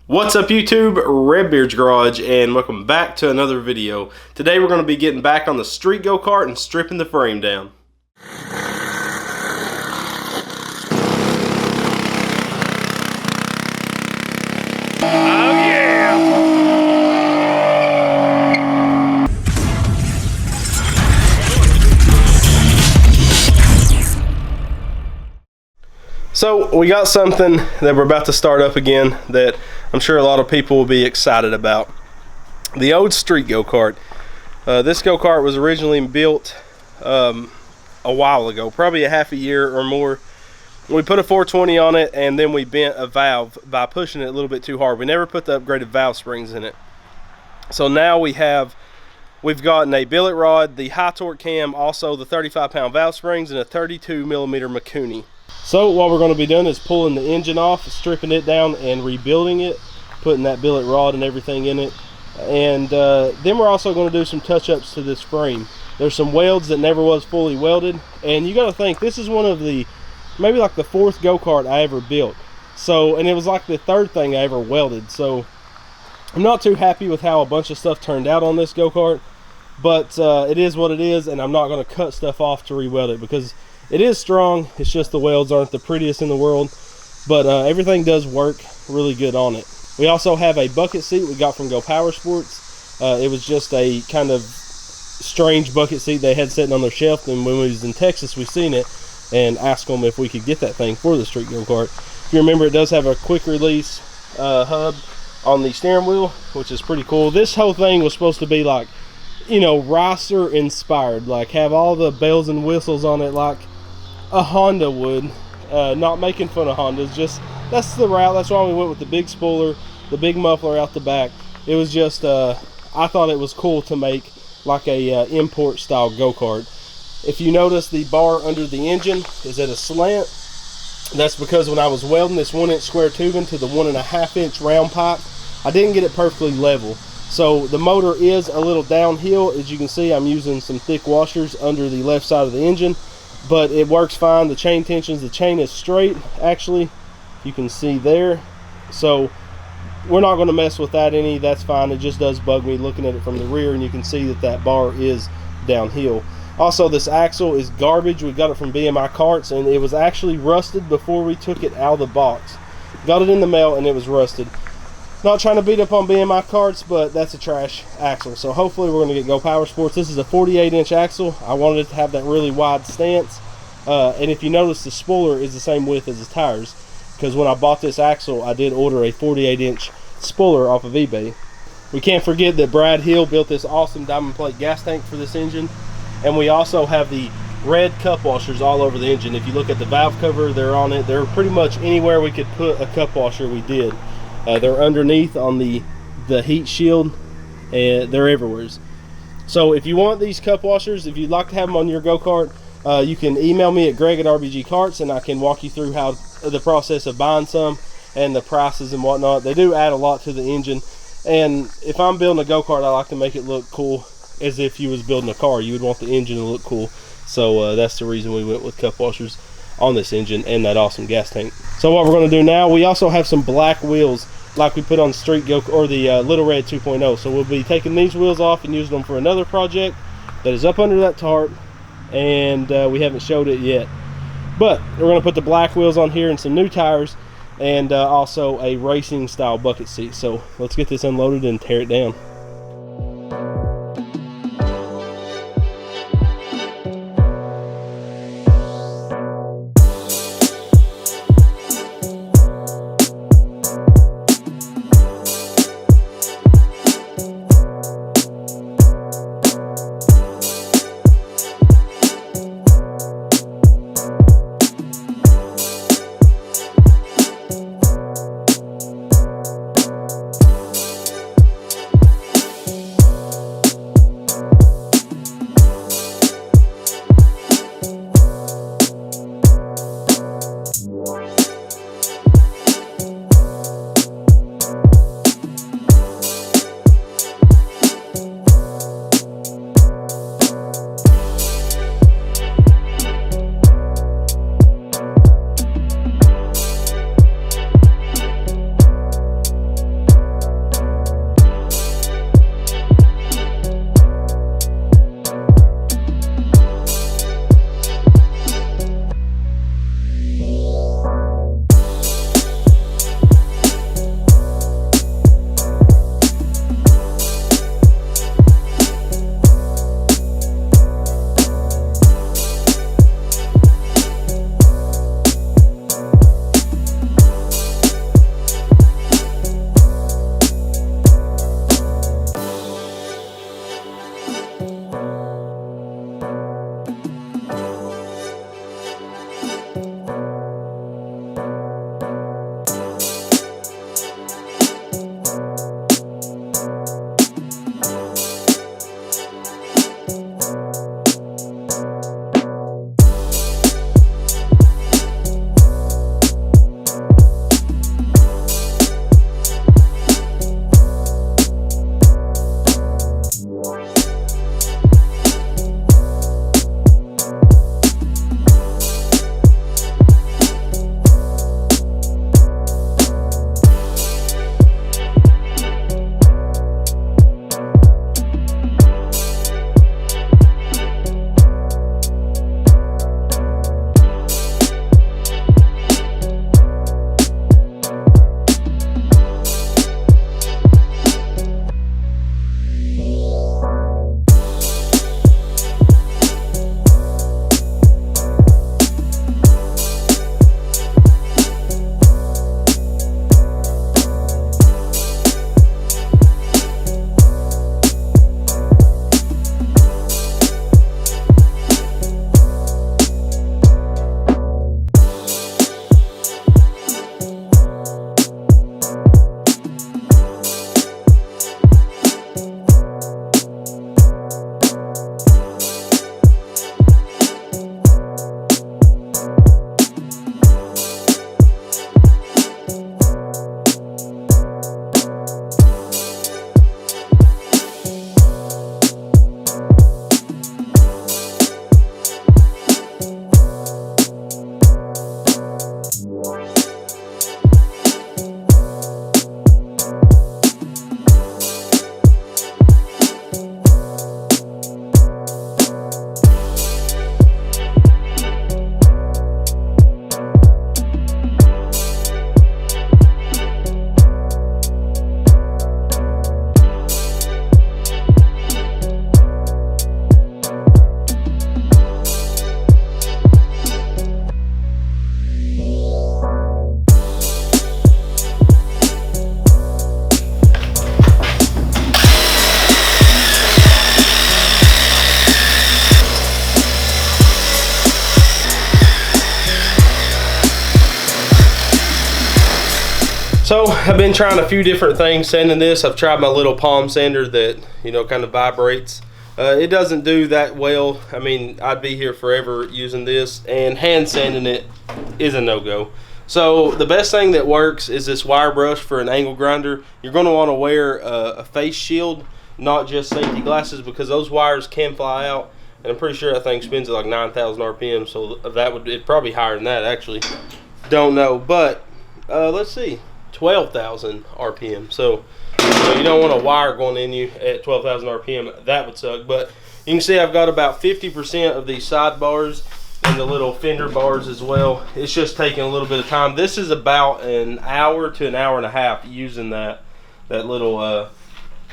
What's up YouTube, Redbeard's Garage, and welcome back to another video. Today we're going to be getting back on the street go-kart and stripping the frame down. So we got something that we're about to start up again that I'm sure a lot of people will be excited about. The old street go-kart. This go-kart was originally built a while ago, probably a half a year or more. We put a 420 on it and then we bent a valve by pushing it a little bit too hard. We never put the upgraded valve springs in it. So now we've gotten a billet rod, the high torque cam, also the 35-pound valve springs, and a 32mm Mikuni. So what we're going to be doing is pulling the engine off, stripping it down and rebuilding it, putting that billet rod and everything in it. And then we're also going to do some touch-ups to this frame. There's some welds that never was fully welded, and you got to think this is one of the, maybe like the fourth go-kart I ever built. So, and it was like the third thing I ever welded. So I'm not too happy with how a bunch of stuff turned out on this go-kart, but it is what it is, and I'm not going to cut stuff off to re-weld it because it is strong. It's just the welds aren't the prettiest in the world, but everything does work really good on it. We also have a bucket seat we got from Go Power Sports. It was just a kind of strange bucket seat they had sitting on their shelf, and when we was in Texas we seen it and asked them if we could get that thing for the street go-kart. If you remember, it does have a quick release hub on the steering wheel, which is pretty cool. This whole thing was supposed to be like, you know, Ricer inspired, like have all the bells and whistles on it like a Honda would. Not making fun of Hondas, just that's the route. That's why we went with the big spoiler, the big muffler out the back. It was just I thought it was cool to make like a import style go-kart. If you notice, the bar under the engine is at a slant. That's because when I was welding this 1-inch square tubing to the 1.5-inch round pipe, I didn't get it perfectly level. So the motor is a little downhill. As you can see, I'm using some thick washers under the left side of the engine, but it works fine. The chain tensions, the chain is straight, actually, you can see there. So we're not going to mess with that any. That's fine. It just does bug me looking at it from the rear, and you can see that that bar is downhill. Also, this axle is garbage. We got it from BMI Karts, and it was actually rusted before we took it out of the box. Got it in the mail and it was rusted. Not trying to beat up on BMI Karts, but that's a trash axle. So hopefully we're going to get Go Power Sports. This is a 48-inch axle. I wanted it to have that really wide stance. And if you notice, the spoiler is the same width as the tires, because when I bought this axle, I did order a 48-inch spoiler off of eBay. We can't forget that Brad Hill built this awesome diamond plate gas tank for this engine. And we also have the red cup washers all over the engine. If you look at the valve cover, they're on it. They're pretty much anywhere we could put a cup washer, we did. They're underneath on the heat shield, and they're everywhere. So if you want these cup washers, if you'd like to have them on your go-kart, you can email me at Greg@RBG Karts, and I can walk you through how the process of buying some and the prices and whatnot. They do add a lot to the engine, and if I'm building a go-kart, I like to make it look cool as if you was building a car. You would want the engine to look cool, so that's the reason we went with cup washers on this engine and that awesome gas tank. So what we're going to do now, we also have some black wheels like we put on street go, or the Little Red 2.0. So we'll be taking these wheels off and using them for another project that is up under that tarp, and we haven't showed it yet. But we're going to put the black wheels on here and some new tires, and also a racing style bucket seat. So let's get this unloaded and tear it down. So I've been trying a few different things sanding this. I've tried my little palm sander that, you know, kind of vibrates. It doesn't do that well. I mean, I'd be here forever using this, and hand sanding it is a no-go. So the best thing that works is this wire brush for an angle grinder. You're going to want to wear a face shield, not just safety glasses, because those wires can fly out. And I'm pretty sure that thing spins at like 9,000 RPM, so that would, it's probably higher than that actually. Don't know, but let's see, 12,000 RPM. So you don't want a wire going in you at 12,000 RPM. That would suck. But you can see I've got about 50% of these side bars and the little fender bars as well. It's just taking a little bit of time. This is about an hour to an hour and a half using that little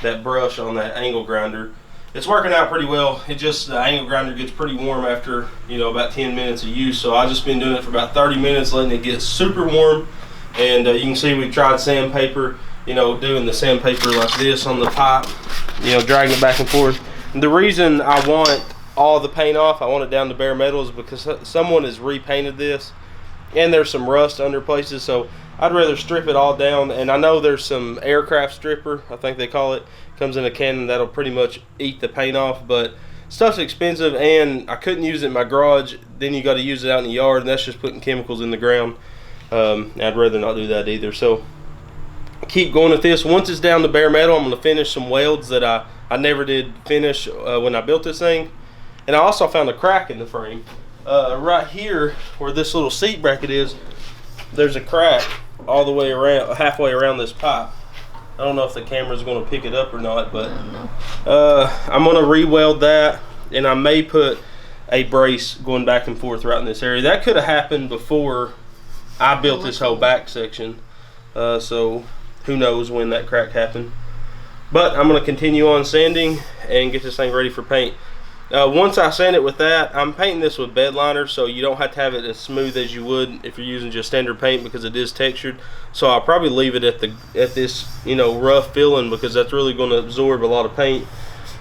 that brush on that angle grinder. It's working out pretty well. It just, the angle grinder gets pretty warm after, you know, about 10 minutes of use. So I've just been doing it for about 30 minutes, letting it get super warm. And you can see we've tried sandpaper, you know, doing the sandpaper like this on the pipe, you know, dragging it back and forth. And the reason I want all the paint off, I want it down to bare metal, is because someone has repainted this and there's some rust under places. So I'd rather strip it all down. And I know there's some aircraft stripper, I think they call it, comes in a can that'll pretty much eat the paint off, but stuff's expensive and I couldn't use it in my garage. Then you got to use it out in the yard, and that's just putting chemicals in the ground. I'd rather not do that either. So keep going with this. Once it's down to bare metal, I'm going to finish some welds that I never did finish when I built this thing. And I also found a crack in the frame. Right here where this little seat bracket is, there's a crack all the way around, halfway around this pipe. I don't know if the camera's going to pick it up or not, but I'm going to re-weld that, and I may put a brace going back and forth right in this area. That could have happened before I built this whole back section, so who knows when that crack happened. But I'm going to continue on sanding and get this thing ready for paint. Once I sand it with that, I'm painting this with bed liner, so you don't have to have it as smooth as you would if you're using just standard paint, because it is textured. So I'll probably leave it at this, you know, rough feeling, because that's really going to absorb a lot of paint,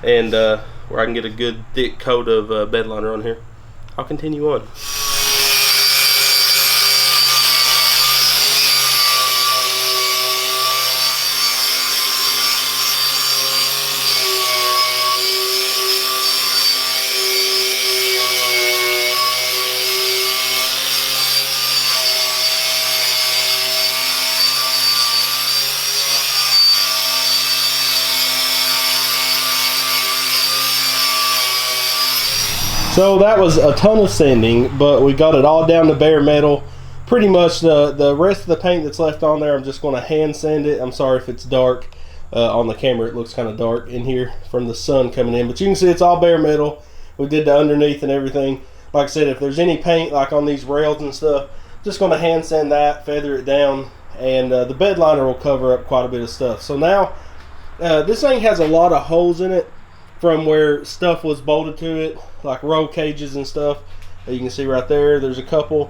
and where I can get a good thick coat of bed liner on here. I'll continue on. So that was a ton of sanding, but we got it all down to bare metal. Pretty much the rest of the paint that's left on there, I'm just going to hand sand it. I'm sorry if it's dark on the camera. It looks kind of dark in here from the sun coming in, but you can see it's all bare metal. We did the underneath and everything. Like I said, if there's any paint like on these rails and stuff, just going to hand sand that, feather it down, and the bed liner will cover up quite a bit of stuff. So now this thing has a lot of holes in it from where stuff was bolted to it, like roll cages and stuff. You can see right there, there's a couple.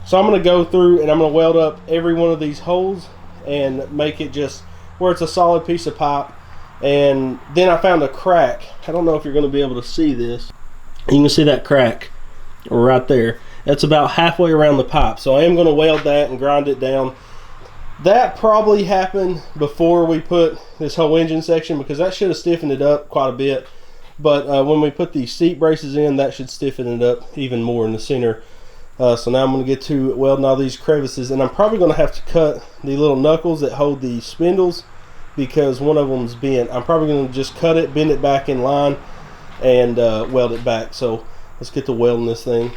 So I'm going to go through and I'm going to weld up every one of these holes and make it just where it's a solid piece of pipe. And then I found a crack. I don't know if you're going to be able to see this. You can see that crack right there. That's about halfway around the pipe. So I am going to weld that and grind it down. That probably happened before we put this whole engine section, because that should have stiffened it up quite a bit. But when we put these seat braces in, that should stiffen it up even more in the center. So now I'm going to get to welding all these crevices, and I'm probably going to have to cut the little knuckles that hold the spindles, because one of them's bent. I'm probably going to just cut it, bend it back in line, and weld it back. So let's get to welding this thing.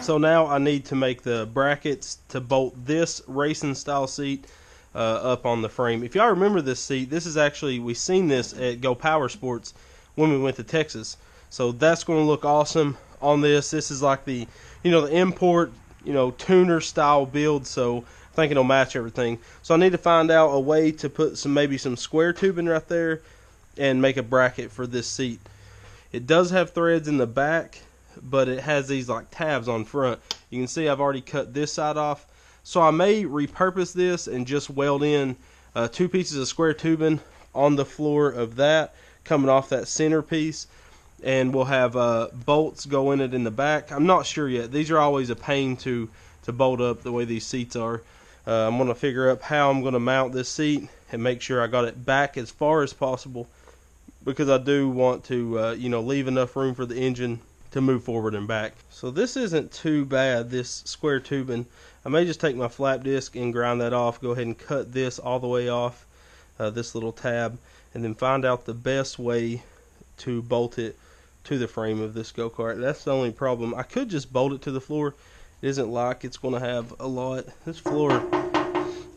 So now I need to make the brackets to bolt this racing style seat up on the frame. If y'all remember this seat, this is actually, we seen this at Go Power Sports when we went to Texas. So that's going to look awesome on this. This is like the, you know, the import, you know, tuner style build. So I think it'll match everything. So I need to find out a way to put some, maybe some square tubing right there and make a bracket for this seat. It does have threads in the back, but it has these like tabs on front. You can see I've already cut this side off, so I may repurpose this and just weld in 2 pieces of square tubing on the floor of that, coming off that center piece, and we'll have bolts go in it in the back. I'm not sure yet. These are always a pain to bolt up the way these seats are. I'm going to figure out how I'm going to mount this seat and make sure I got it back as far as possible, because I do want to leave enough room for the engine to move forward and back. So this isn't too bad, this square tubing. I may just take my flap disc and grind that off, go ahead and cut this all the way off, this little tab, and then find out the best way to bolt it to the frame of this go-kart. That's the only problem. I could just bolt it to the floor. It isn't like it's going to have a lot. This floor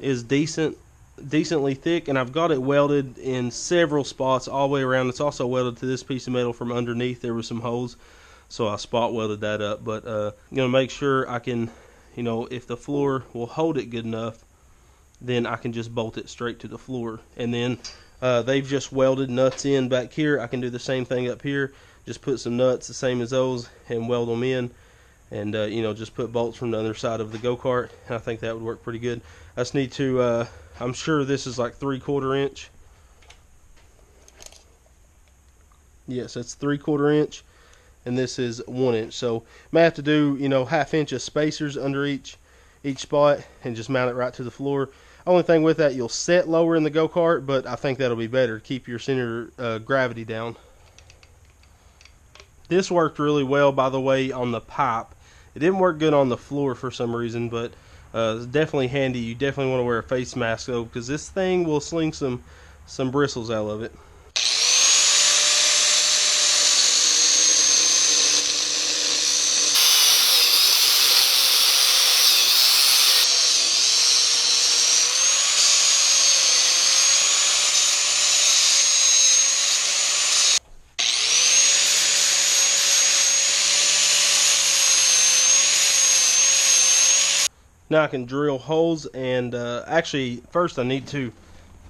is decently thick, and I've got it welded in several spots all the way around. It's also welded to this piece of metal from underneath. There were some holes, so I spot welded that up. But I'm going to make sure I can, if the floor will hold it good enough, then I can just bolt it straight to the floor. And then they've just welded nuts in back here. I can do the same thing up here. Just put some nuts the same as those and weld them in, and just put bolts from the other side of the go-kart. And I think that would work pretty good. I just need to I'm sure this is like 3/4 inch. Yes, that's 3/4 inch, and this is 1 inch. So may have to do 1/2 inch of spacers under each spot and just mount it right to the floor. Only thing with that, you'll set lower in the go-kart, but I think that'll be better to keep your center gravity down. This worked really well, by the way, on the pipe. It didn't work good on the floor for some reason, but it's definitely handy. You definitely want to wear a face mask though, because this thing will sling some bristles out of it. Now I can drill holes, and actually first I need to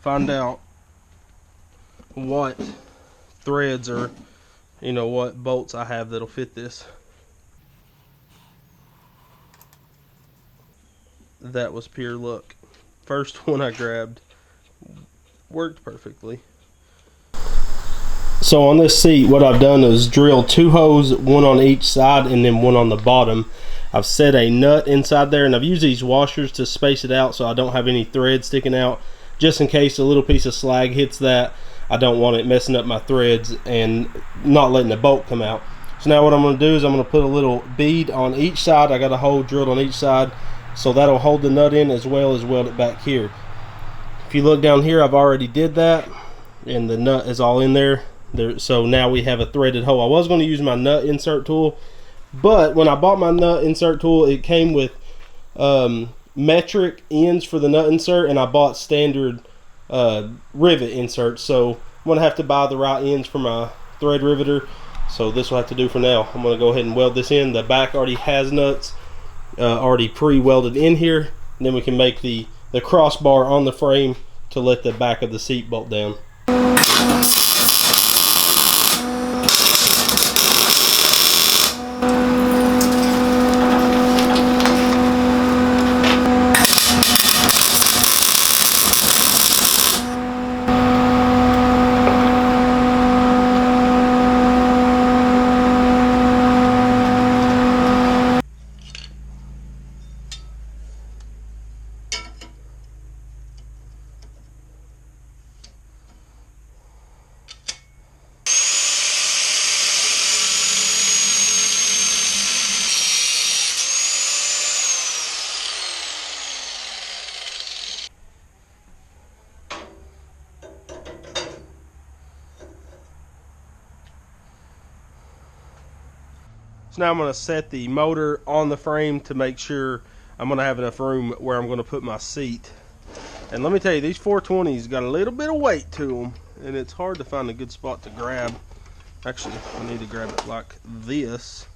find out what threads or what bolts I have that'll fit this. That was pure luck. First one I grabbed worked perfectly. So on this seat, what I've done is drill 2 holes, one on each side and then one on the bottom. I've set a nut inside there, and I've used these washers to space it out so I don't have any thread sticking out, just in case a little piece of slag hits that. I don't want it messing up my threads and not letting the bolt come out. So now what I'm going to do is I'm going to put a little bead on each side. I got a hole drilled on each side, so that'll hold the nut in as well as weld it back here. If you look down here, I've already did that, and the nut is all in there. So now we have a threaded hole. I was going to use my nut insert tool, but when I bought my nut insert tool, it came with metric ends for the nut insert, and I bought standard rivet inserts. So I'm going to have to buy the right ends for my thread riveter. So this will have to do for now. I'm going to go ahead and weld this in. The back already has nuts already pre-welded in here. And then we can make the crossbar on the frame to let the back of the seat bolt down. So now I'm going to set the motor on the frame to make sure I'm going to have enough room where I'm going to put my seat. And let me tell you, these 420s got a little bit of weight to them, and it's hard to find a good spot to grab. Actually, I need to grab it like this.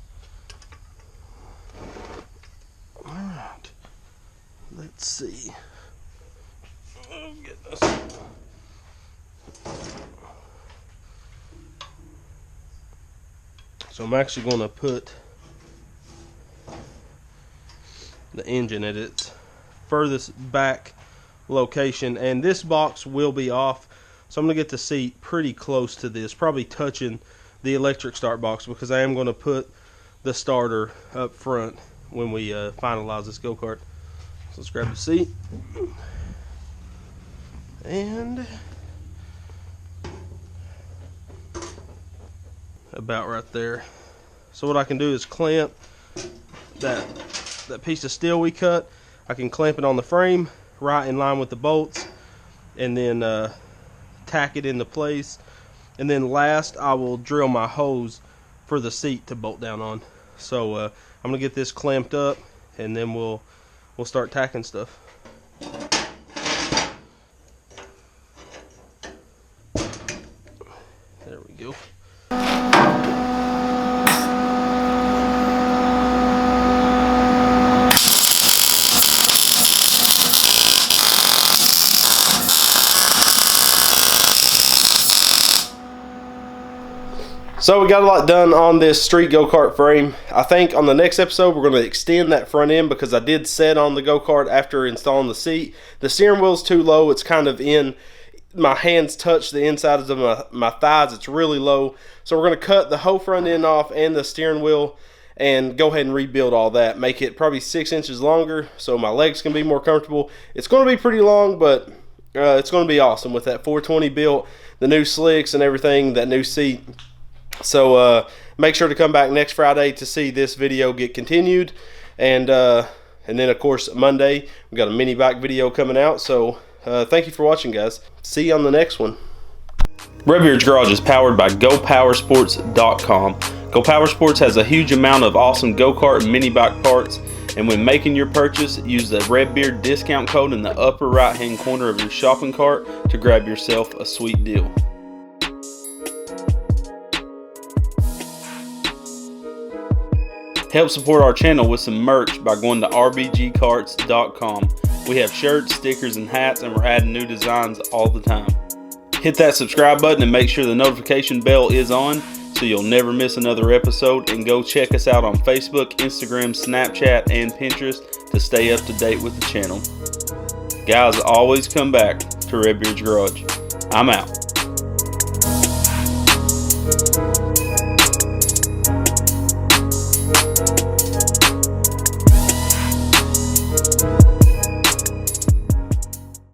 Alright, let's see. Oh goodness. So I'm actually going to put the engine at its furthest back location, and this box will be off, so I'm going to get the seat pretty close to this, probably touching the electric start box, because I am going to put the starter up front when we finalize this go-kart. So let's grab the seat. And about right there. So what I can do is clamp that piece of steel we cut. I can clamp it on the frame right in line with the bolts, and then tack it into place. And then last, I will drill my hose for the seat to bolt down on. So I'm gonna get this clamped up, and then we'll start tacking stuff. There we go. So we got a lot done on this street go-kart frame. I think on the next episode we're going to extend that front end, because I did set on the go-kart after installing the seat. The steering wheel's too low. It's kind of in, my hands touch the insides of my thighs. It's really low. So we're going to cut the whole front end off and the steering wheel and go ahead and rebuild all that. Make it probably 6 inches longer so my legs can be more comfortable. It's going to be pretty long, but it's going to be awesome with that 420 built, the new slicks and everything, that new seat. So make sure to come back next Friday to see this video get continued, and then of course Monday we got a mini bike video coming out. So thank you for watching, guys. See you on the next one. Redbeard's Garage is powered by GoPowersports.com. GoPowersports has a huge amount of awesome go-kart and mini bike parts, and when making your purchase, use the Redbeard discount code in the upper right hand corner of your shopping cart to grab yourself a sweet deal. Help support our channel with some merch by going to rbgkarts.com. We have shirts, stickers, and hats, and we're adding new designs all the time. Hit that subscribe button and make sure the notification bell is on so you'll never miss another episode. And go check us out on Facebook, Instagram, Snapchat, and Pinterest to stay up to date with the channel. Guys, always come back to Redbeard's Garage. I'm out.